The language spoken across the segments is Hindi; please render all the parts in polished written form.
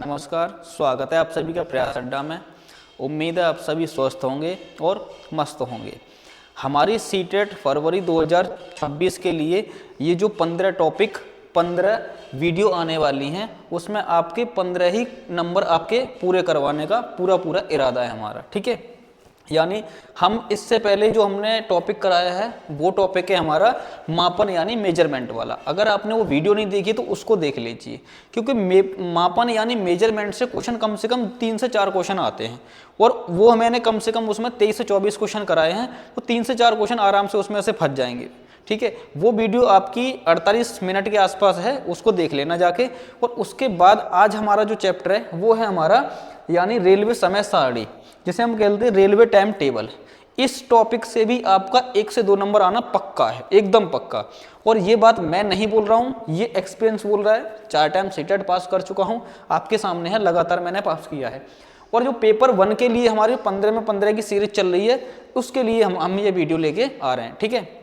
नमस्कार, स्वागत है आप सभी का प्रयास अड्डा में। उम्मीद है आप सभी स्वस्थ होंगे और मस्त होंगे। हमारी सीटेट फरवरी 2026 के लिए ये जो 15 टॉपिक 15 वीडियो आने वाली हैं, उसमें आपके 15 ही नंबर आपके पूरे करवाने का पूरा इरादा है हमारा। ठीक है, यानी हम इससे पहले जो हमने टॉपिक कराया है वो टॉपिक है हमारा मापन यानी मेजरमेंट वाला। अगर आपने वो वीडियो नहीं देखी तो उसको देख लीजिए, क्योंकि मापन यानी मेजरमेंट से क्वेश्चन कम से कम 3 से 4 क्वेश्चन आते हैं और वो मैंने कम से कम उसमें 23 से 24 क्वेश्चन कराए हैं, तो 3 से 4 क्वेश्चन आराम से उसमें से फंस जाएंगे। ठीक है, वो वीडियो आपकी 48 मिनट के आसपास है, उसको देख लेना जाके। और उसके बाद आज हमारा जो चैप्टर है वो है हमारा यानी रेलवे समय सारणी, जिसे हम कहते हैं रेलवे टाइम टेबल। इस टॉपिक से भी आपका 1 से 2 नंबर आना पक्का है, एकदम पक्का। और ये बात मैं नहीं बोल रहा हूँ, ये एक्सपीरियंस बोल रहा है। 4 टाइम सीटेट पास कर चुका हूँ, आपके सामने है, लगातार मैंने पास किया है। और जो पेपर 1 के लिए हमारी 15 में 15 की सीरीज चल रही है, उसके लिए हम ये वीडियो लेके आ रहे हैं। ठीक है,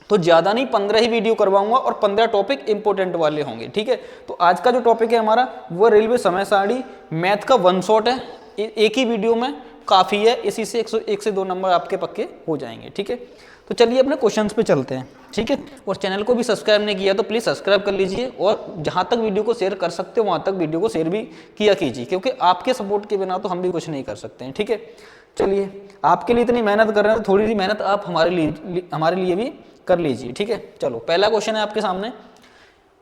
तो ज़्यादा नहीं, 15 ही वीडियो करवाऊंगा और 15 टॉपिक इंपॉर्टेंट वाले होंगे। ठीक है, तो आज का जो टॉपिक है हमारा वो रेलवे समय सारणी मैथ का 1 शॉट है, एक ही वीडियो में काफ़ी है। इसी से 1 से 2 नंबर आपके पक्के हो जाएंगे। ठीक है, तो चलिए अपने क्वेश्चंस पे चलते हैं। ठीक है, और चैनल को भी सब्सक्राइब नहीं किया तो प्लीज़ सब्सक्राइब कर लीजिए, और जहाँ तक वीडियो को शेयर कर सकते हो वहाँ तक वीडियो को शेयर भी किया कीजिए, क्योंकि आपके सपोर्ट के बिना तो हम भी कुछ नहीं कर सकते हैं। ठीक है, चलिए, आपके लिए इतनी मेहनत कर रहे हैं तो थोड़ी सी मेहनत आप हमारे लिए भी कर लीजिए। ठीक है, चलो पहला क्वेश्चन है आपके सामने।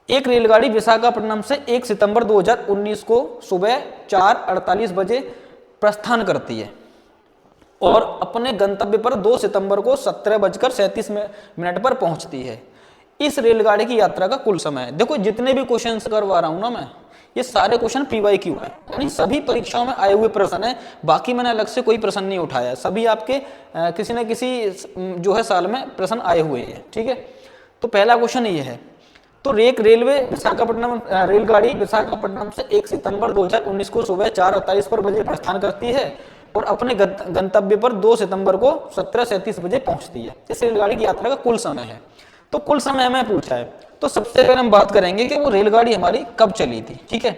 एक रेलगाड़ी विशाखापट्टनम से 1 सितंबर 2019 को सुबह 4:48 बजे प्रस्थान करती है और अपने गंतव्य पर 2 सितंबर को 17:37 पर पहुंचती है। इस रेलगाड़ी की यात्रा का कुल समय। देखो, जितने भी क्वेश्चन करवा रहा हूं ना मैं, ये सारे क्वेश्चन PYQ है, यानी सभी परीक्षाओं में आए हुए प्रश्न है। बाकी मैंने अलग से कोई प्रश्न नहीं उठाया, सभी आपके किसी न किसी जो है साल में प्रश्न आए हुए हैं। ठीक है, तो पहला क्वेश्चन ये है। तो एक रेलगाड़ी विशाखापट्टनम से 1 सितंबर 2019 को सुबह 4:48 बजे प्रस्थान करती है और अपने गंतव्य पर 2 सितंबर को 17:37 बजे पहुंचती है। इस रेलगाड़ी की यात्रा का कुल समय है। तो कुल समय हमें पूछा है, तो सबसे पहले हम बात करेंगे कि वो रेलगाड़ी हमारी कब चली थी। ठीक है,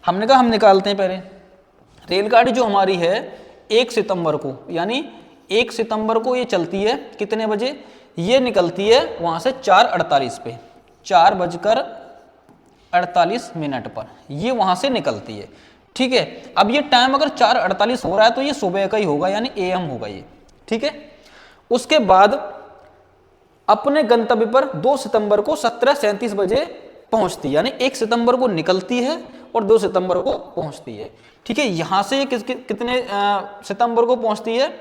हमने कहा हम निकालते हैं पहले। रेलगाड़ी जो हमारी है 1 सितंबर को, यानी 1 सितंबर को ये चलती है कितने बजे? ये निकलती है वहां से 4:48 पे, 4:48 पर ये वहां से निकलती है। ठीक है, अब ये टाइम अगर 4:48 हो रहा है तो ये सुबह का ही होगा, यानी AM होगा ये। ठीक है, उसके बाद अपने गंतव्य पर 2 सितंबर को 17:37 बजे पहुंचती है, यानी 1 सितंबर को निकलती है और 2 सितंबर को पहुंचती है। ठीक है, यहां से कितने सितंबर को पहुंचती है?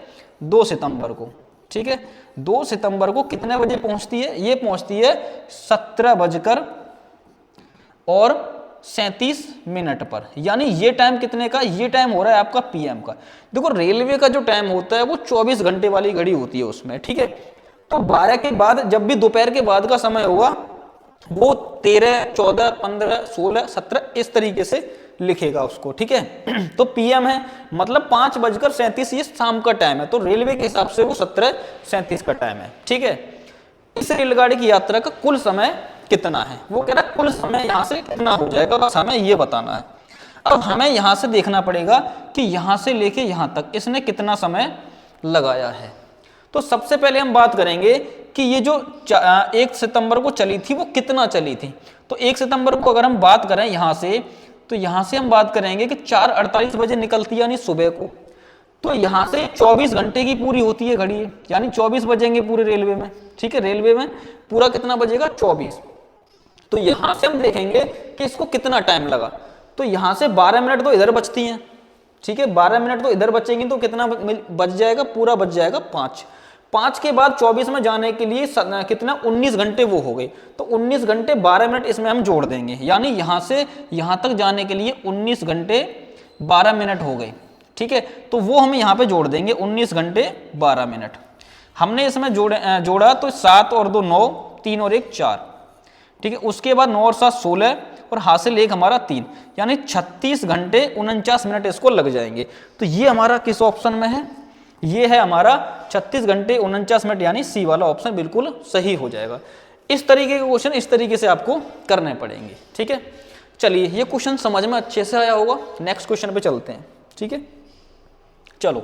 2 सितंबर को। ठीक है, 2 सितंबर को कितने बजे पहुंचती है? ये पहुंचती है 17:37 पर, यानी ये टाइम कितने का? ये टाइम हो रहा है आपका PM का। देखो, रेलवे का जो टाइम होता है वो 24 घंटे वाली घड़ी होती है उसमें। ठीक है, तो 12 के बाद जब भी दोपहर के बाद का समय होगा वो 13, 14, 15, 16, 17 इस तरीके से लिखेगा उसको। ठीक है, तो PM है, मतलब 5:37 ये शाम का टाइम है, तो रेलवे के हिसाब से वो 17:37 का टाइम है। ठीक है, इस रेलगाड़ी की यात्रा का कुल समय कितना है? वो कह रहा है कुल समय यहां से कितना हो जाएगा, बस हमें ये बताना है। अब हमें यहां से देखना पड़ेगा कि यहां से लेके यहां तक इसने कितना समय लगाया है। तो सबसे पहले हम बात करेंगे कि ये जो 1 सितंबर को चली थी वो कितना चली थी। तो 1 सितंबर को अगर हम बात करें यहां से, तो यहां से हम बात करेंगे कि 4:48 बजे निकलती है, यानी सुबह को। तो यहां से 24 घंटे की पूरी होती है घड़ी, यानी 24 बजेंगे पूरे रेलवे में। ठीक है, रेलवे में पूरा कितना बजेगा? 24। तो यहां से हम देखेंगे कि इसको कितना टाइम लगा। तो यहां से 12 मिनट तो इधर बचती हैं। ठीक है, 12 मिनट तो इधर बचेंगी, तो कितना बच जाएगा? पूरा बच जाएगा 5। 5 के बाद 24 में जाने के लिए कितना? 19 घंटे वो हो गए। तो 19 घंटे 12 मिनट इसमें हम जोड़ देंगे, यानी यहां से यहां तक जाने के लिए 19 घंटे 12 मिनट हो गए। ठीक है, तो वो हम यहाँ पे जोड़ देंगे 19 घंटे 12 मिनट। हमने इसमें जोड़ा तो 7 और 2 9, 3 और 1 4। ठीक है, उसके बाद 9 और 7 16 और हासिल 1 हमारा 3, यानी 36 घंटे 49 मिनट इसको लग जाएंगे। तो ये हमारा किस ऑप्शन में है? ये है हमारा 36 घंटे 49 मिनट, यानी C वाला ऑप्शन बिल्कुल सही हो जाएगा। इस तरीके के क्वेश्चन इस तरीके से आपको करने पड़ेंगे। ठीक है, चलिए ये क्वेश्चन समझ में अच्छे से आया होगा, नेक्स्ट क्वेश्चन पे चलते हैं। ठीक है, चलो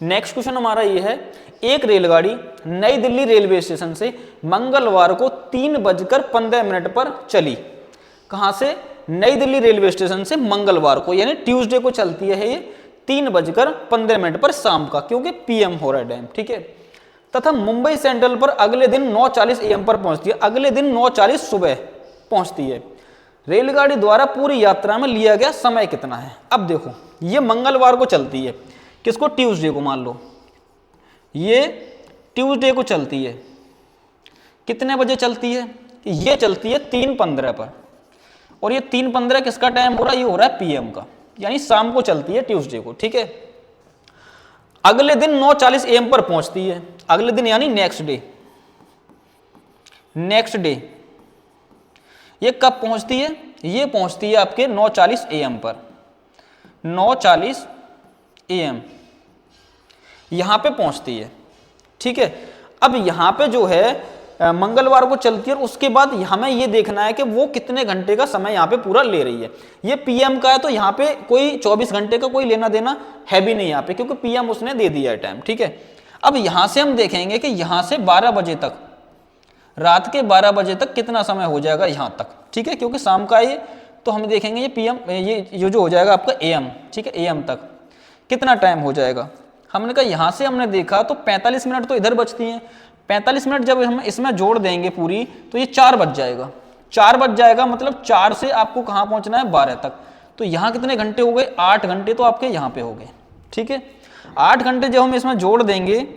नेक्स्ट क्वेश्चन हमारा ये है, एक रेलगाड़ी नई दिल्ली रेलवे स्टेशन से मंगलवार को 3:15 पर चली। कहां से? नई दिल्ली रेलवे स्टेशन से मंगलवार को, यानी ट्यूसडे को चलती है ये 3:15 पर शाम का, क्योंकि पीएम हो रहा है टाइम। ठीक है, तथा मुंबई सेंट्रल पर अगले दिन 9:40 AM पर पहुंचती है। अगले दिन 9:40 सुबह पहुंचती है। रेलगाड़ी द्वारा पूरी यात्रा में लिया गया समय कितना है? अब देखो ये मंगलवार को चलती है, किसको? ट्यूसडे को। मान लो ये ट्यूसडे को चलती है, कितने बजे चलती है? ये चलती है 3:15 पर, और ये 3:15 किसका टाइम हो रहा है? ये हो रहा है पीएम का, यानी शाम को चलती है ट्यूसडे को। ठीक है, अगले दिन 9:40 AM पर पहुंचती है। अगले दिन यानी नेक्स्ट डे। नेक्स्ट डे ये कब पहुंचती है? ये पहुंचती है आपके 9:40 AM पर। 9:40 AM यहां पे पहुंचती है। ठीक है, अब यहां पे जो है मंगलवार को चलती है, और उसके बाद हमें ये देखना है कि वो कितने घंटे का समय यहाँ पे पूरा ले रही है। ये पीएम का है, तो यहाँ पे कोई 24 घंटे का कोई लेना देना है भी नहीं यहाँ पे, क्योंकि पीएम उसने दे दिया है टाइम। ठीक है, अब यहाँ से हम देखेंगे कि यहाँ से 12 बजे तक, रात के 12 बजे तक कितना समय हो जाएगा यहाँ तक। ठीक है, क्योंकि शाम का ये, तो हम देखेंगे ये पीएम, ये जो हो जाएगा आपका एएम। ठीक है, एएम तक कितना टाइम हो जाएगा? हमने कहा यहाँ से हमने देखा तो 45 मिनट तो इधर बचती हैं। 45 मिनट जब हम इसमें जोड़ देंगे पूरी, तो ये 4 बज जाएगा। 4 बज जाएगा, मतलब 4 से आपको कहाँ पहुँचना है? 12 तक। तो यहाँ कितने घंटे हो गए? 8 घंटे तो आपके यहाँ पे हो गए। ठीक है, 8 घंटे जब हम इसमें जोड़ देंगे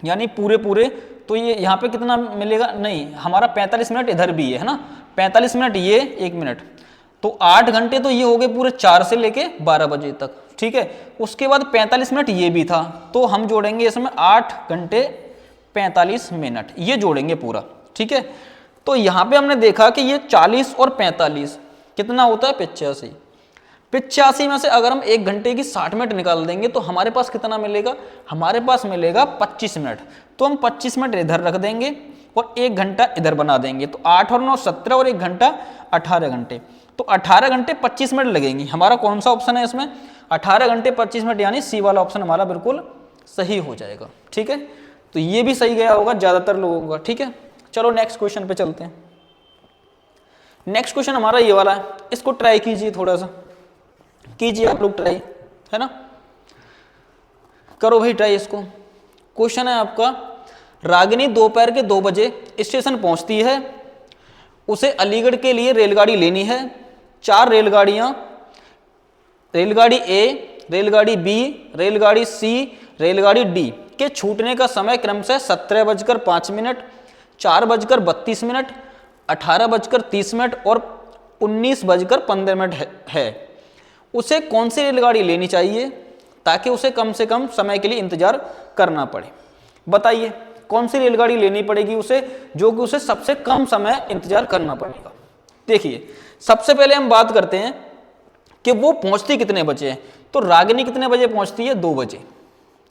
यानी पूरे, तो ये यहाँ पे कितना मिलेगा? नहीं, हमारा 45 मिनट इधर भी है ना, 45 मिनट ये, 1 मिनट, तो 8 घंटे तो ये हो गए पूरे 4 से लेके 12 बजे तक। ठीक है, उसके बाद 45 मिनट ये भी था, तो हम जोड़ेंगे इसमें 8 घंटे 45 मिनट, ये जोड़ेंगे पूरा। ठीक है, तो यहाँ पे हमने देखा कि ये 40 और 45 कितना होता है? 85। 85 में से अगर हम 1 घंटे की 60 मिनट निकाल देंगे तो हमारे पास कितना मिलेगा? हमारे पास मिलेगा 25 मिनट। तो हम 25 मिनट इधर रख देंगे और 1 घंटा इधर बना देंगे, तो 8 और 9 17 और 1 घंटा 18 घंटे। तो 18 घंटे 25 मिनट लगेंगी। हमारा कौन सा ऑप्शन है इसमें? 18 घंटे 25 मिनट, यानी सी वाला ऑप्शन हमारा बिल्कुल सही हो जाएगा। ठीक है, तो ये भी सही गया होगा ज्यादातर लोगों का। ठीक है, चलो नेक्स्ट क्वेश्चन पे चलते हैं। नेक्स्ट क्वेश्चन हमारा ये वाला है, इसको ट्राई कीजिए, थोड़ा सा कीजिए आप लोग ट्राई, है ना, करो भाई ट्राई इसको। क्वेश्चन है आपका, रागिनी दोपहर के 2 बजे स्टेशन पहुंचती है, उसे अलीगढ़ के लिए रेलगाड़ी लेनी है। 4 रेलगाड़ियां, रेलगाड़ी ए, रेलगाड़ी बी, रेलगाड़ी सी, रेलगाड़ी डी के छूटने का समय क्रमशः 17:05, 4:32, 18:30 और 19:15 है। उसे कौन सी रेलगाड़ी लेनी चाहिए ताकि उसे कम से कम समय के लिए इंतजार करना पड़े? बताइए कौन सी रेलगाड़ी लेनी पड़ेगी उसे, जो कि उसे सबसे कम समय इंतजार करना पड़ेगा। देखिए सबसे पहले हम बात करते हैं कि वो पहुंचती कितने बजे है। तो रागिनी कितने बजे पहुंचती है? 2 बजे।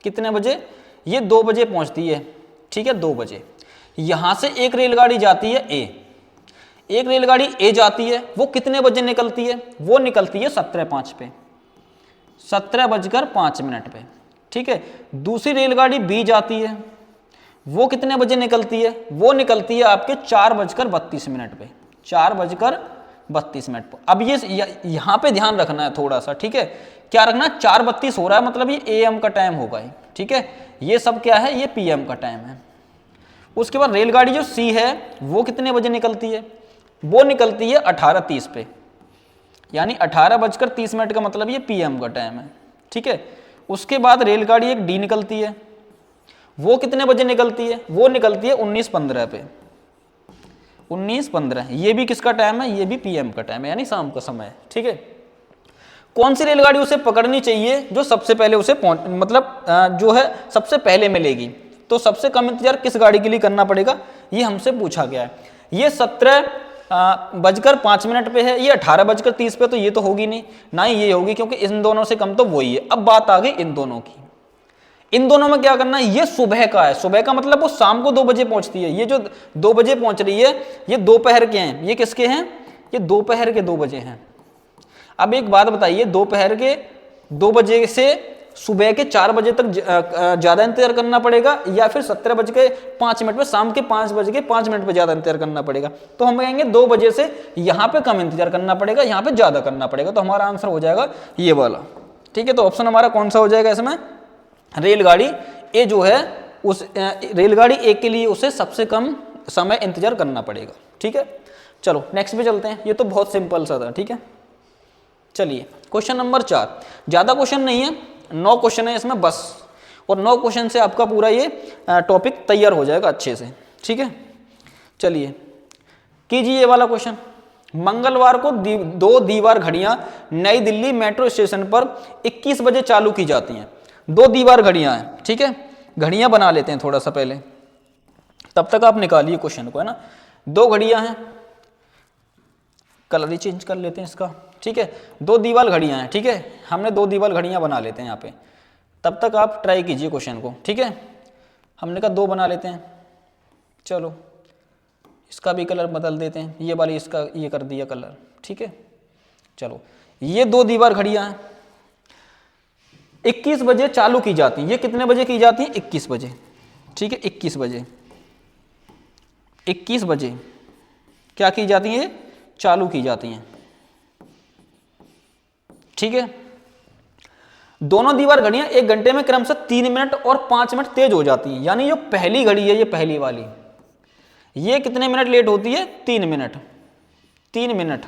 कितने बजे? ये 2 बजे पहुंचती है। ठीक है, 2 बजे। यहां से एक रेलगाड़ी जाती है ए, एक रेलगाड़ी ए जाती है, वो कितने बजे निकलती है? वो निकलती है 17:05 पे, 17:05 पे। ठीक है, दूसरी रेलगाड़ी बी जाती है, वो कितने बजे निकलती है? वो निकलती है आपके 4:32 पे, 4:32 पर। अब ये यहां पे ध्यान रखना है थोड़ा सा। ठीक है, क्या रखना है? 4:32 हो रहा है, मतलब ये एएम का टाइम होगा। ठीक है, ये सब क्या है? ये पीएम का टाइम है। उसके बाद रेलगाड़ी जो सी है वो कितने बजे निकलती है? वो निकलती है 18:30 पे, यानी 18:30 का मतलब ये पीएम का टाइम है। ठीक है, उसके बाद रेलगाड़ी एक डी निकलती है, वो कितने बजे निकलती है? वो निकलती है 19:15 पे, 19:15। ये भी किसका टाइम है? ये भी पीएम का टाइम है, यानी शाम का समय है। ठीक है, कौन सी रेलगाड़ी उसे पकड़नी चाहिए जो सबसे पहले उसे जो है सबसे पहले मिलेगी? तो सबसे कम इंतजार किस गाड़ी के लिए करना पड़ेगा, ये हमसे पूछा गया है। ये 17:05 पे है, ये 18:30 पे, तो ये तो होगी नहीं, ना ही ये होगी, क्योंकि इन दोनों से कम तो वही है। अब बात आ गई इन दोनों की। इन दोनों में क्या करना है? ये सुबह का है, सुबह का मतलब वो शाम को 2 बजे पहुंचती है। ये जो 2 बजे पहुंच रही है ये दोपहर के हैं। ये किसके हैं? ये दोपहर के 2 बजे हैं। अब एक बात बताइए, दोपहर के 2 बजे से सुबह के 4 बजे तक ज्यादा इंतजार करना पड़ेगा, या फिर 17:05 पे शाम के 5:05 पे ज्यादा इंतजार करना पड़ेगा? तो हम कहेंगे 2 बजे से यहां पे कम इंतजार करना पड़ेगा, यहां पे ज्यादा करना पड़ेगा। तो हमारा आंसर हो जाएगा ये वाला। ठीक है, तो ऑप्शन हमारा कौन सा हो जाएगा इसमें? रेलगाड़ी ए जो है, उस रेलगाड़ी ए के लिए उसे सबसे कम समय इंतजार करना पड़ेगा। ठीक है, चलो नेक्स्ट पे चलते हैं। ये तो बहुत सिंपल सा था। ठीक है, चलिए क्वेश्चन नंबर 4। ज्यादा क्वेश्चन नहीं है, 9 क्वेश्चन है इसमें बस, और 9 क्वेश्चन से आपका पूरा ये टॉपिक तैयार हो जाएगा अच्छे से। ठीक है, चलिए कीजिए ये वाला क्वेश्चन। मंगलवार को 2 दीवार घड़ियां नई दिल्ली मेट्रो स्टेशन पर 21 बजे चालू की जाती हैं। 2 दीवार घड़ियां हैं। ठीक है, घड़ियां बना लेते हैं थोड़ा सा पहले, तब तक आप निकालिए क्वेश्चन को, है ना। 2 घड़ियां हैं, कलर ही चेंज कर लेते हैं इसका। ठीक है, 2 दीवार घड़ियां हैं। ठीक है, हमने 2 दीवार घड़ियां बना लेते हैं यहाँ पे, तब तक आप ट्राई कीजिए क्वेश्चन को। ठीक है, हमने कहा 2 बना लेते हैं। चलो इसका भी कलर बदल देते हैं, ये वाली इसका ये कर दिया कलर। ठीक है, चलो ये 2 दीवार घड़ियां हैं, 21 बजे चालू की जाती हैं। ये कितने बजे की जाती हैं? 21 बजे। ठीक है, 21 बजे, 21 बजे क्या की जाती हैं? चालू की जाती हैं। ठीक है, दोनों दीवार घड़ियां 1 घंटे में क्रमशः 3 मिनट और 5 मिनट तेज हो जाती हैं। यानी जो पहली घड़ी है, ये पहली वाली, ये कितने मिनट लेट होती है? 3 मिनट, 3 मिनट,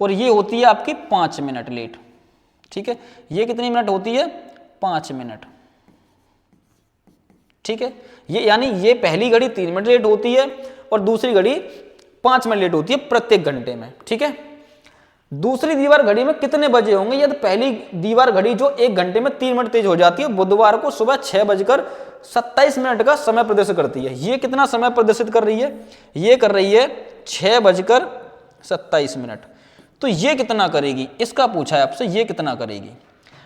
और ये होती है आपकी 5 मिनट लेट। ठीक है, ये कितनी मिनट होती है? 5 मिनट। ठीक है, ये यानी ये पहली घड़ी 3 मिनट लेट होती है और दूसरी घड़ी 5 मिनट लेट होती है प्रत्येक घंटे में। ठीक है, दूसरी दीवार घड़ी में कितने बजे होंगे? यदि पहली दीवार घड़ी जो 1 घंटे में 3 मिनट तेज हो जाती है, बुधवार को सुबह 6:27 का समय प्रदर्शित करती है। ये कितना समय प्रदर्शित कर रही है? ये कर रही है 6:27। तो ये कितना करेगी? इसका पूछा है आपसे, ये कितना करेगी।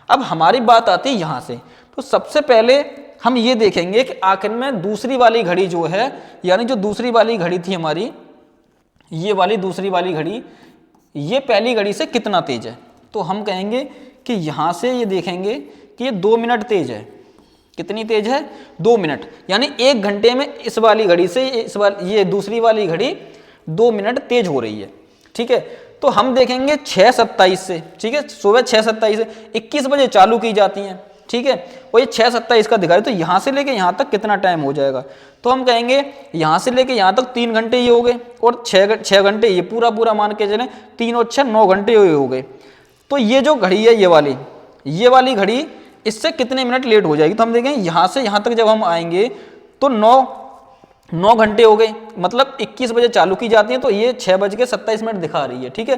अब हमारी बात आती है यहां से, तो सबसे पहले हम ये देखेंगे कि आखिर में दूसरी वाली घड़ी जो है, यानी जो दूसरी वाली घड़ी थी हमारी, ये वाली दूसरी वाली घड़ी, ये पहली घड़ी से कितना तेज है। तो हम कहेंगे कि यहां से ये देखेंगे कि ये 2 मिनट तेज है। कितनी तेज है? 2 मिनट। यानी 1 घंटे में इस वाली घड़ी से ये दूसरी वाली घड़ी 2 मिनट तेज हो रही है। ठीक है, तो हम देखेंगे 6:27 से। ठीक है, सुबह 6:27 से 21 बजे चालू की जाती हैं। ठीक है, और ये 6:27 का दिखा रहे, तो यहां से लेके यहां तक कितना टाइम हो जाएगा? तो हम कहेंगे यहां से लेके यहां तक 3 घंटे ये हो गए, और 6 घंटे ये पूरा मान के चले, 3 और 6 9 घंटे हो गए। तो ये जो घड़ी है ये वाली घड़ी इससे कितने मिनट लेट हो जाएगी? तो हम देखें यहां से यहां तक जब हम आएंगे तो 9 घंटे हो गए। मतलब 21 बजे चालू की जाती है, तो ये 6:27 दिखा रही है। ठीक है,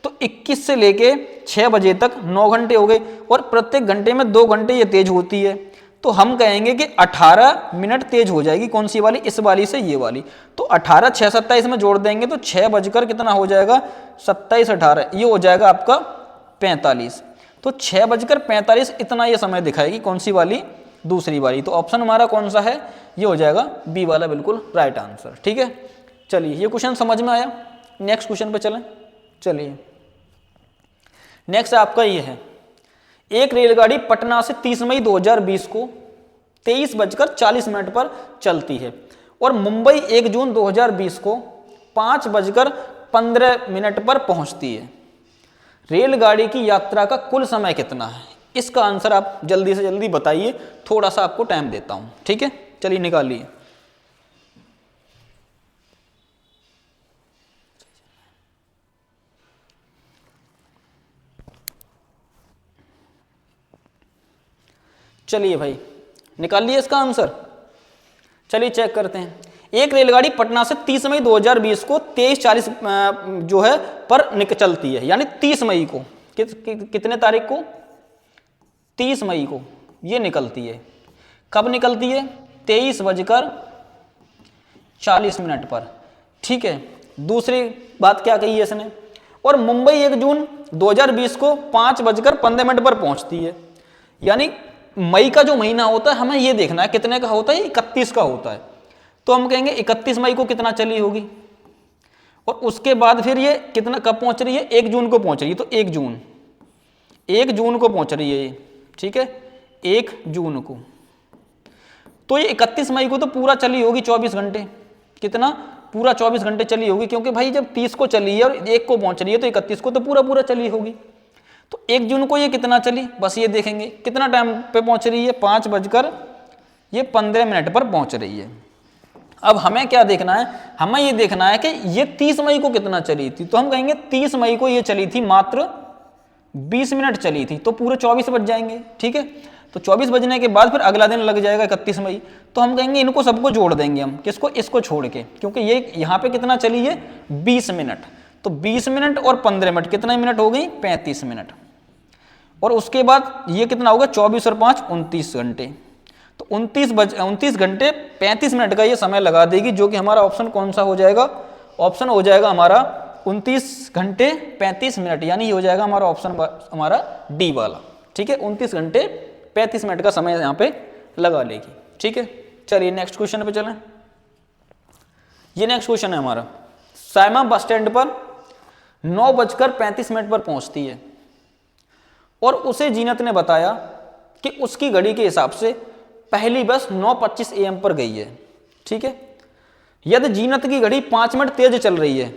तो 21 से लेके 6 बजे तक 9 घंटे हो गए, और प्रत्येक घंटे में 2 घंटे ये तेज होती है। तो हम कहेंगे कि 18 मिनट तेज हो जाएगी। कौन सी वाली? इस वाली से ये वाली। तो 18 6:27 में जोड़ देंगे तो 6 बजकर कितना हो जाएगा? 27 18, ये हो जाएगा आपका 45। तो 6:45 इतना ये समय दिखाएगी। कौन सी वाली? दूसरी वाली। तो ऑप्शन हमारा कौन सा है? ये हो जाएगा बी वाला, बिल्कुल राइट आंसर। ठीक है, चलिए ये क्वेश्चन समझ में आया। नेक्स्ट क्वेश्चन पे चलें। चलिए नेक्स्ट आपका ये है, एक रेलगाड़ी पटना से 30 मई 2020 को 23:40 पर चलती है और मुंबई 1 जून 2020 को 5:15 पर पहुंचती है। रेलगाड़ी की यात्रा का कुल समय कितना है? इसका आंसर आप जल्दी से जल्दी बताइए, थोड़ा सा आपको टाइम देता हूं। ठीक है, चलिए निकालिए। चलिए भाई निकाल लिए इसका आंसर। चलिए चेक करते हैं। एक रेलगाड़ी पटना से 30 मई 2020 को 23:40 जो है पर चलती है, यानी 30 मई को कितने तारीख को? 30 मई को ये निकलती है। कब निकलती है? 23:40 पर। ठीक है, दूसरी बात क्या कही है इसने? और मुंबई 1 जून 2020 को 5:15 पर पहुंचती है। यानी मई का जो महीना होता है हमें ये देखना है कितने का होता है, 31 का होता है। तो हम कहेंगे 31 मई को कितना चली होगी, और उसके बाद फिर ये कितना कब पहुंच रही है, 1 जून को पहुंच रही है, तो 1 जून को पहुंच रही है ये, ठीक है, 1 जून को। तो ये 31 मई को तो पूरा चली होगी 24 घंटे, कितना, पूरा 24 घंटे चली होगी, क्योंकि भाई जब 30 को चली है और 1 को पहुंच रही है तो 31 को तो पूरा चली होगी। तो 1 जून को ये कितना चली, बस ये देखेंगे कितना टाइम पे पहुंच रही है, 5:15 पर पहुंच रही है। अब हमें क्या देखना है, हमें ये देखना है कि ये 30 मई को कितना चली थी, तो हम कहेंगे 30 मई को ये चली थी मात्र 20 मिनट चली थी, तो पूरे 24 बज जाएंगे, ठीक है। तो 24 बजने के बाद फिर अगला दिन लग जाएगा 31 मई, तो हम कहेंगे इनको सबको जोड़ देंगे हम, किसको, इसको छोड़ के, क्योंकि ये यहाँ पे कितना चली है, 20 मिनट, तो 20 मिनट और 15 मिनट कितना मिनट हो गई, 35 मिनट। और उसके बाद ये कितना होगा, 24 और 5 29 घंटे, तो 29 घंटे 35 मिनट का ये समय लगा देगी, जो कि हमारा ऑप्शन कौन सा हो जाएगा, ऑप्शन हो जाएगा हमारा 29 घंटे 35 मिनट, यानी ये हो जाएगा हमारा ऑप्शन हमारा डी वाला, ठीक है। 29 घंटे 35 मिनट का समय यहाँ पे लगा लेगी, ठीक है। चलिए नेक्स्ट क्वेश्चन पे चलें। ये नेक्स्ट क्वेश्चन है हमारा, साइमा बस स्टैंड पर 9:35 पर पहुंचती है और उसे जीनत ने बताया कि उसकी घड़ी के हिसाब से पहली बस 9:25 AM पर गई है, ठीक है। यदि जीनत की घड़ी 5 मिनट तेज चल रही है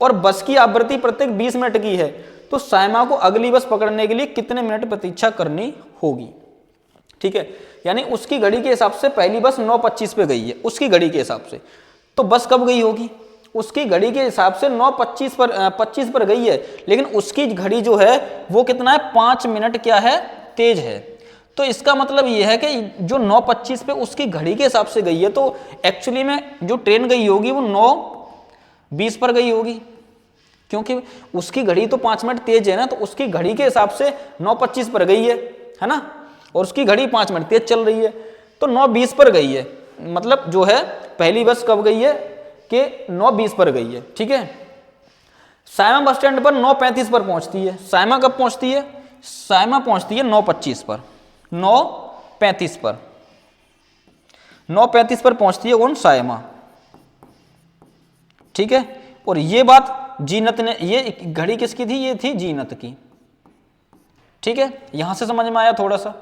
और बस की आवृत्ति प्रत्येक 20 मिनट की है, तो साइमा को अगली बस पकड़ने के लिए कितने मिनट प्रतीक्षा करनी होगी, ठीक है। यानी उसकी घड़ी के हिसाब से पहली बस 9:25 पे गई है, उसकी घड़ी के हिसाब से, तो बस कब गई होगी, उसकी घड़ी के हिसाब से 9:25 पर गई है, लेकिन उसकी घड़ी जो है वो कितना है, 5 मिनट क्या है, तेज है। तो इसका मतलब ये है कि जो 9:25 पे उसकी घड़ी के हिसाब से गई है, तो एक्चुअली में जो ट्रेन गई होगी वो 9:20 पर गई होगी, क्योंकि उसकी घड़ी तो 5 मिनट तेज है ना, तो उसकी घड़ी के हिसाब से 9:25 पर गई है ना, और उसकी घड़ी 5 मिनट तेज चल रही है, तो 9:20 पर गई है, मतलब जो है पहली बस कब गई है कि 9:20 पर गई है, ठीक है। साइमा बस स्टैंड पर 9:35 पर पहुंचती है, साइमा कब पहुंचती है, साइमा पहुंचती है 9:25 पर, 9:35 पर, 9:35 पर पहुंचती है कौन, साइमा, ठीक है। और ये बात जीनत ने, ये घड़ी किसकी थी, ये थी जीनत की, ठीक है। यहां से समझ में आया थोड़ा सा।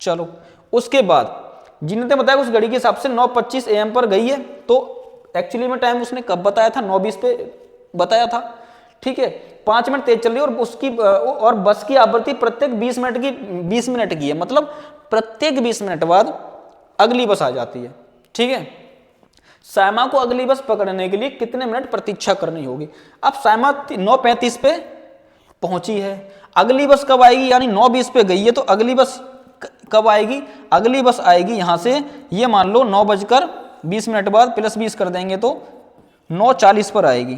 चलो उसके बाद जीनत ने बताया उस घड़ी के हिसाब से 9:25 AM पर गई है, तो एक्चुअली में टाइम उसने कब बताया था, 9:20 पे बताया था, ठीक है। 5 मिनट तेज चल रही है और उसकी और बस की आवृत्ति प्रत्येक 20 मिनट की है, मतलब प्रत्येक 20 मिनट बाद अगली बस आ जाती है, ठीक है। साइमा को अगली बस पकड़ने के लिए कितने मिनट प्रतीक्षा करनी होगी। अब साइमा 9:35 पे पहुंची है, अगली बस कब आएगी, यानी 9:20 पे गई है, तो अगली बस कब आएगी, अगली बस आएगी यहां से, ये मान लो 9:20 बाद प्लस 20 कर देंगे तो 9:40 पर आएगी,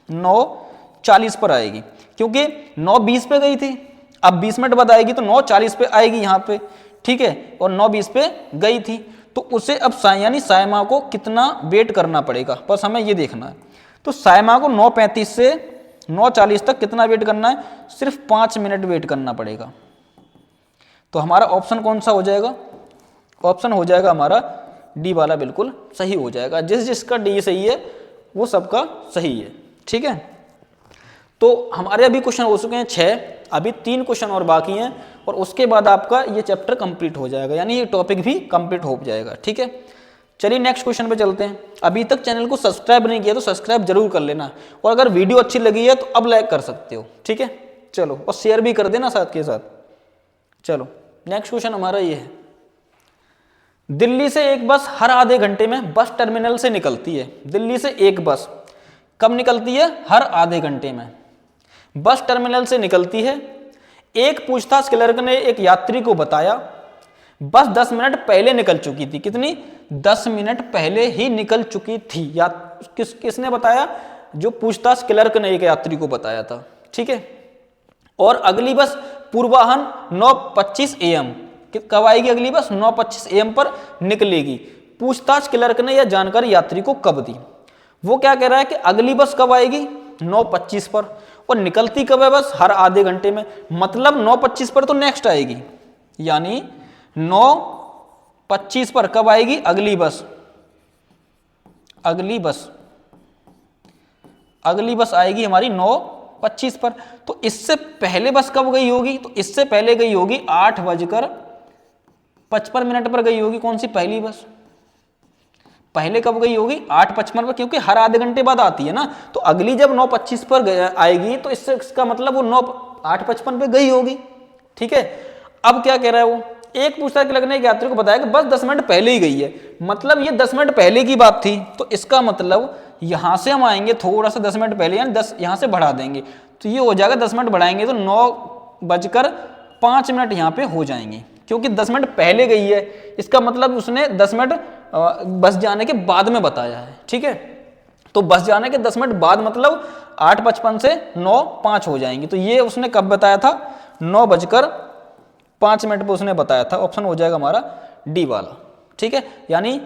9:40 पर आएगी, क्योंकि 9:20 पे गई थी, अब 20 मिनट बाद आएगी तो 9:40 पे आएगी यहाँ पे, ठीक है, और 9:20 पे गई थी, तो उसे अब यानी साइमा को कितना वेट करना पड़ेगा, बस हमें ये देखना है। तो साइमा को 9:35 से 9:40 तक कितना वेट करना है, सिर्फ 5 मिनट वेट करना पड़ेगा। तो हमारा ऑप्शन कौन सा हो जाएगा, ऑप्शन हो जाएगा हमारा डी वाला, बिल्कुल सही हो जाएगा। जिसका डी सही है वो सबका सही है, ठीक है। तो हमारे अभी क्वेश्चन हो चुके हैं 6, अभी 3 क्वेश्चन और बाकी हैं, और उसके बाद आपका ये चैप्टर कंप्लीट हो जाएगा, यानी ये टॉपिक भी कंप्लीट हो जाएगा, ठीक है। चलिए नेक्स्ट क्वेश्चन पे चलते हैं। अभी तक चैनल को सब्सक्राइब नहीं किया तो सब्सक्राइब जरूर कर लेना, और अगर वीडियो अच्छी लगी है तो अब लाइक कर सकते हो, ठीक है। चलो, और शेयर भी कर देना साथ के साथ। चलो नेक्स्ट क्वेश्चन हमारा ये है, दिल्ली से एक बस हर आधे घंटे में बस टर्मिनल से निकलती है। दिल्ली से एक बस कब निकलती है, हर आधे घंटे में बस टर्मिनल से निकलती है। एक पूछताछ क्लर्क ने एक यात्री को बताया बस 10 मिनट पहले निकल चुकी थी। कितनी, 10 मिनट पहले ही निकल चुकी थी। या किसने बताया, जो पूछताछ क्लर्क ने एक यात्री को बताया था, ठीक है। और अगली बस पूर्वाहन 9:25 AM, कब आएगी अगली बस, 9:25 AM पर निकलेगी। पूछताछ क्लर्क ने यह जानकारी यात्री को कब दी, वो क्या कह रहा है कि अगली बस कब आएगी, 9:25 पर, और निकलती कब है बस, हर आधे घंटे में, मतलब 9:25 पर तो नेक्स्ट आएगी, यानी 9:25 पर कब आएगी अगली बस, अगली बस अगली बस आएगी हमारी 9:25 पर। तो इससे पहले बस कब गई होगी? तो इससे पहले गई होगी 8:55 पर गई होगी। कौन सी पहली बस? पहले कब गई होगी? 8:55 पर, क्योंकि हर आधे घंटे बाद आती है ना। तो अगली जब 9:25 पर आएगी तो इससे इसका मतलब वो 8:55 पे गई होगी। ठीक है, अब क्या कह रहा है वो? एक पूछता कि लगने के यात्री को बताया कि बस 10 मिनट पहले ही गई है, मतलब ये 10 मिनट पहले की बात थी। तो इसका मतलब यहां से हम आएंगे थोड़ा सा 10 मिनट पहले, यानी 10 यहां से बढ़ा देंगे तो ये हो जाएगा 10 मिनट बढ़ाएंगे तो 9:05 यहां पे हो जाएंगे, क्योंकि 10 मिनट पहले गई है। इसका मतलब उसने 10 मिनट बस जाने के बाद में बताया है। ठीक है, तो बस जाने के 10 मिनट बाद मतलब 8:55 से 9:05 हो जाएंगे। तो ये उसने कब बताया था? 9:05 पे उसने बताया था। ऑप्शन हो जाएगा हमारा डी वाला। ठीक है, यानी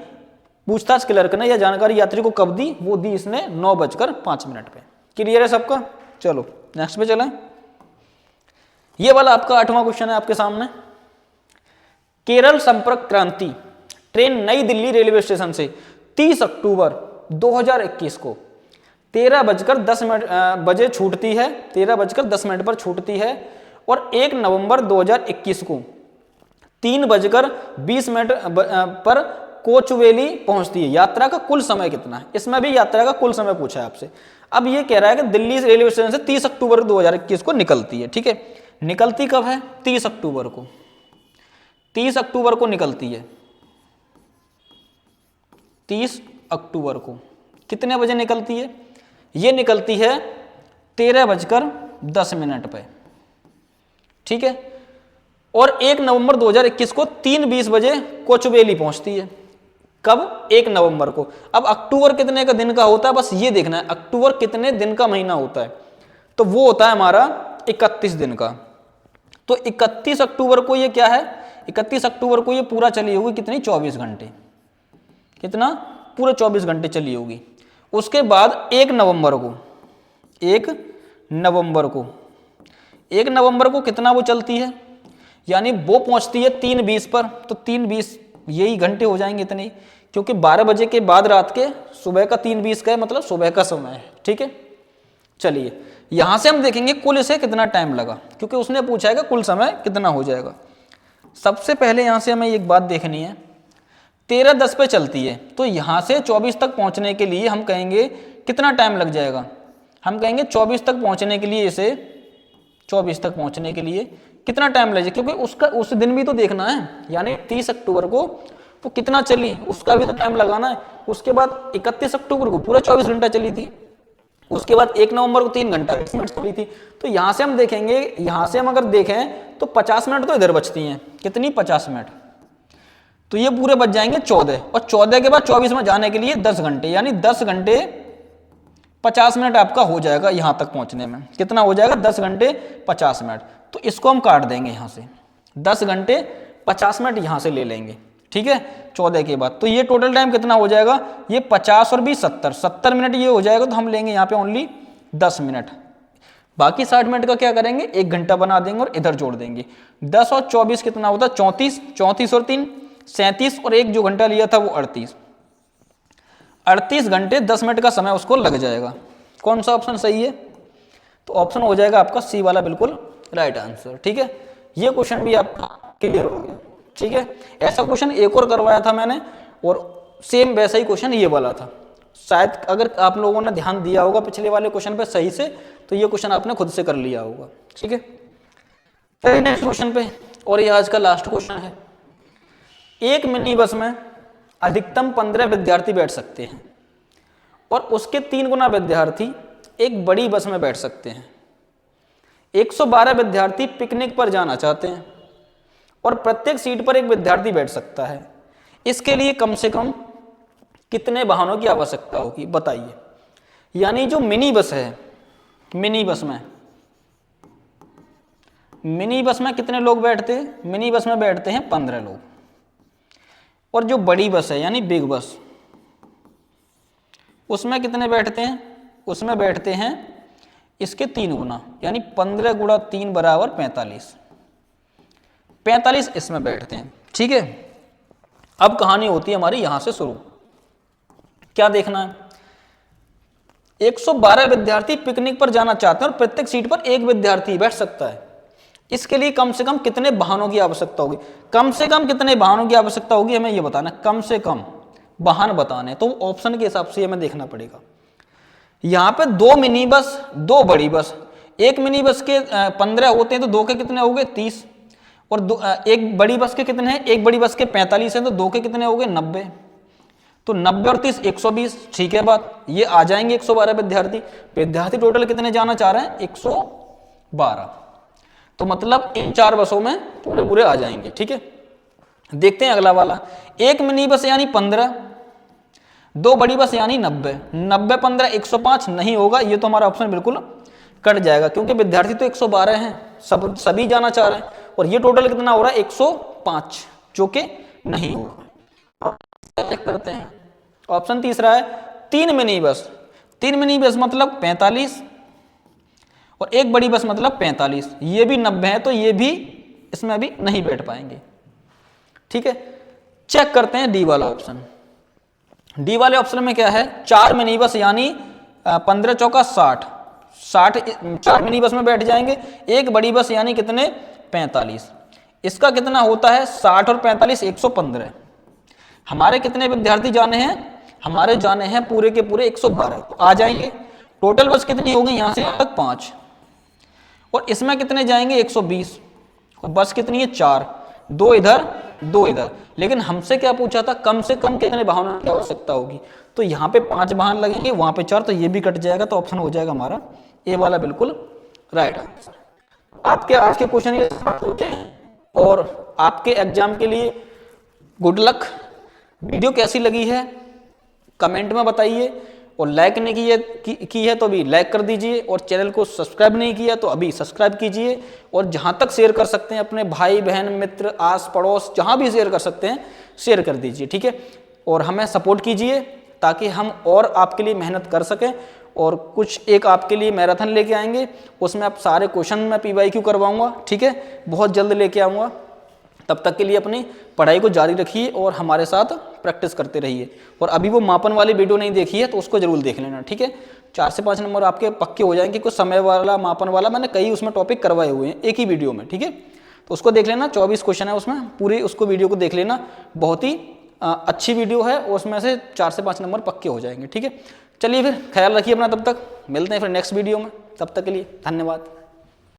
पूछताछ क्लर्क ने यह जानकारी यात्री को कब दी? वो दी इसने 9:05 पे। क्लियर है सबका? चलो नेक्स्ट पे चलें। ये वाला आपका 8वां क्वेश्चन है आपके सामने। केरल संपर्क क्रांति ट्रेन नई दिल्ली रेलवे स्टेशन से 30 अक्टूबर 2021 को 13:10 बजे छूटती है, 13:10 पर छूटती है और 1 नवंबर 2021 को 3:20 पर कोचुवेली पहुंचती है। यात्रा का कुल समय कितना है? इसमें भी यात्रा का कुल समय पूछा है आपसे। अब ये कह रहा है कि दिल्ली रेलवे स्टेशन से 30 अक्टूबर 2021 को निकलती है। ठीक है, निकलती कब है? 30 अक्टूबर को। 30 अक्टूबर को निकलती है। 30 अक्टूबर को कितने बजे निकलती है? ये निकलती है 13:10 पे। ठीक है, और 1 नवंबर 2021 को 3:20 बजे कोचुवेली पहुंचती है। कब? 1 नवंबर को। अब अक्टूबर कितने का दिन का होता है, बस ये देखना है। अक्टूबर कितने दिन का महीना होता है? तो वो होता है हमारा 31 दिन का। तो 31 अक्टूबर को ये क्या है? 31 अक्टूबर को ये पूरा चली होगी कितनी? 24 घंटे। कितना? पूरे 24 घंटे चली होगी। उसके बाद 1 नवंबर को 1 नवंबर को कितना वो चलती है? यानी वो पहुंचती है 3:20 पर। तो 3:20 यही घंटे हो जाएंगे इतने, क्योंकि 12 बजे के बाद रात के सुबह का 3:20 का है, मतलब सुबह का समय है। ठीक है, चलिए यहां से हम देखेंगे कुल इसे कितना टाइम लगा, क्योंकि उसने पूछा है कि कुल समय कितना हो जाएगा। सबसे पहले यहां से हमें एक बात देखनी है, 13:10 पे चलती है, तो यहां से 24 तक पहुंचने के लिए हम कहेंगे कितना टाइम लग जाएगा? हम कहेंगे 24 तक पहुंचने के लिए, इसे 24 तक पहुंचने के लिए कितना टाइम लगेगा, क्योंकि उसका उस दिन भी तो देखना है। यानी 30 अक्टूबर को वो कितना चली, उसका भी तो टाइम लगाना है। उसके बाद 31 अक्टूबर को पूरा 24 घंटा चली थी। उसके बाद 1 नवंबर को 3 घंटा 20 मिनट चली थी। तो यहां से हम देखेंगे, यहां से हम अगर देखें तो 50 मिनट तो इधर बचती हैं। कितनी? 50 मिनट। तो ये पूरे बच जाएंगे 14, और 14 के बाद 24 में जाने के लिए 10 घंटे, यानी 10 घंटे 50 मिनट आपका हो जाएगा यहां तक पहुंचने में। कितना हो जाएगा? 10 घंटे 50 मिनट। तो इसको हम काट देंगे यहां से, 10 घंटे 50 मिनट यहां से ले लेंगे। ठीक है, 14 के बाद तो ये टोटल टाइम कितना हो जाएगा? ये 50 और 20 70 मिनट ये हो जाएगा। तो हम लेंगे यहाँ पे ओनली 10 मिनट। बाकी 60 मिनट का क्या करेंगे? 1 घंटा बना देंगे और इधर जोड़ देंगे। 10 और 24 कितना होता है? 34, 34 और 3 37, और 1 जो घंटा लिया था वो 38। 38 घंटे 10 मिनट का समय उसको लग जाएगा। कौन सा ऑप्शन सही है? तो ऑप्शन हो जाएगा आपका सी वाला, बिल्कुल राइट आंसर। ठीक है, ये क्वेश्चन भी आपका क्लियर हो गया। ठीक है, ऐसा क्वेश्चन एक और करवाया था मैंने, और सेम वैसा ही क्वेश्चन ये वाला था। शायद अगर आप लोगों ने ध्यान दिया होगा पिछले वाले क्वेश्चन पे सही से, तो ये क्वेश्चन आपने खुद से कर लिया होगा। ठीक है, फिर नेक्स्ट क्वेश्चन पे, और ये आज का लास्ट क्वेश्चन है। एक मिनी बस में अधिकतम 15 विद्यार्थी बैठ सकते हैं, और उसके 3 गुना विद्यार्थी एक बड़ी बस में बैठ सकते हैं। 112 विद्यार्थी पिकनिक पर जाना चाहते हैं, और प्रत्येक सीट पर एक विद्यार्थी बैठ सकता है। इसके लिए कम से कम कितने वाहनों की आवश्यकता होगी? बताइए। यानी जो मिनी बस है, मिनी बस में कितने लोग बैठते हैं? मिनी बस में बैठते हैं 15 लोग। और जो बड़ी बस है यानी बिग बस, उसमें कितने बैठते हैं? उसमें बैठते हैं इसके 3 गुना, यानी 15 गुणा 3 बराबर 45। 45 इसमें बैठते हैं। ठीक है, अब कहानी होती है हमारी यहां से शुरू। क्या देखना है? 112 विद्यार्थी पिकनिक पर जाना चाहते हैं और प्रत्येक सीट पर एक विद्यार्थी बैठ सकता है। इसके लिए कम से कम कितने वाहनों की आवश्यकता होगी? कम से कम कितने वाहनों की आवश्यकता होगी हमें ये बताना, कम से कम वाहन बताने, तो ऑप्शन के हिसाब से हमें देखना पड़ेगा। यहाँ पे 2 मिनी बस, 2 बड़ी बस, एक मिनी बस के 15 होते हैं तो 2 के कितने हो गए 30, और एक बड़ी बस के कितने हैं, एक बड़ी बस के 45 हैं तो 2 के कितने हो गए 90, तो 90 और 30 120। ठीक है बात, ये आ जाएंगे 112 विद्यार्थी। विद्यार्थी टोटल कितने जाना चाह रहे हैं 112, तो मतलब इन 4 बसों में पूरे पूरे आ जाएंगे। ठीक है, देखते हैं अगला वाला। एक मिनी बस यानी 15, 2 बड़ी बस यानी 90, 90 15 105 नहीं होगा, ये तो हमारा ऑप्शन बिल्कुल कट जाएगा क्योंकि विद्यार्थी तो 112 हैं, सभी जाना चाह रहे हैं, और ये टोटल कितना हो रहा है 105, जो कि नहीं होगा। चेक करते हैं। ऑप्शन तीसरा है 3 मिनी बस, 3 मिनी बस मतलब 45 और एक बड़ी बस मतलब 45, ये भी 90 है तो ये भी इसमें अभी नहीं बैठ पाएंगे। ठीक है, चेक करते हैं डी वाला ऑप्शन। डी वाले ऑप्शन में क्या है, 4 मिनी बस यानी 15 चौका 60, 4 मिनी बस में बैठ जाएंगे, एक बड़ी बस यानी कितने 45, इसका कितना होता है 60 और 45 115। हमारे कितने विद्यार्थी जाने हैं, हमारे जाने हैं पूरे के पूरे 112, तो आ जाएंगे। टोटल बस कितनी होगी यहां से यहाँ तक 5, और इसमें कितने जाएंगे 120, और बस कितनी है 4, 2 इधर 2 इधर। लेकिन हमसे क्या पूछा था, कम से कम कितने वाहनों की आवश्यकता होगी, तो यहाँ पे 5 वाहन लगेंगे, वहां पे 4, तो ये भी कट जाएगा, तो ऑप्शन हो जाएगा हमारा ए वाला बिल्कुल राइट आंसर। आपके आज के क्वेश्चन ये होते हैं, और आपके एग्जाम के लिए गुड लक। वीडियो कैसी लगी है कमेंट में बताइए, और लाइक नहीं की है तो अभी लाइक कर दीजिए, और चैनल को सब्सक्राइब नहीं किया तो अभी सब्सक्राइब कीजिए, और जहां तक शेयर कर सकते हैं अपने भाई बहन मित्र आस पड़ोस जहां भी शेयर कर सकते हैं शेयर कर दीजिए। ठीक है, और हमें सपोर्ट कीजिए ताकि हम और आपके लिए मेहनत कर सकें, और कुछ एक आपके लिए मैराथन लेके आएंगे, उसमें आप सारे क्वेश्चन मैं PYQ करवाऊंगा। ठीक है, बहुत जल्द लेके आऊँगा। तब तक के लिए अपनी पढ़ाई को जारी रखिए और हमारे साथ प्रैक्टिस करते रहिए। और अभी वो मापन वाली वीडियो नहीं देखी है तो उसको जरूर देख लेना। ठीक है, 4 से 5 नंबर आपके पक्के हो जाएंगे। कुछ समय वाला मापन वाला मैंने कई उसमें टॉपिक करवाए हुए हैं एक ही वीडियो में। ठीक है, तो उसको देख लेना, 24 क्वेश्चन है उसमें, पूरी उसको वीडियो को देख लेना, बहुत ही अच्छी वीडियो है, उसमें से 4 से 5 नंबर पक्के हो जाएंगे। ठीक है, चलिए फिर ख्याल रखिए अपना, तब तक मिलते हैं फिर नेक्स्ट वीडियो में, तब तक के लिए धन्यवाद।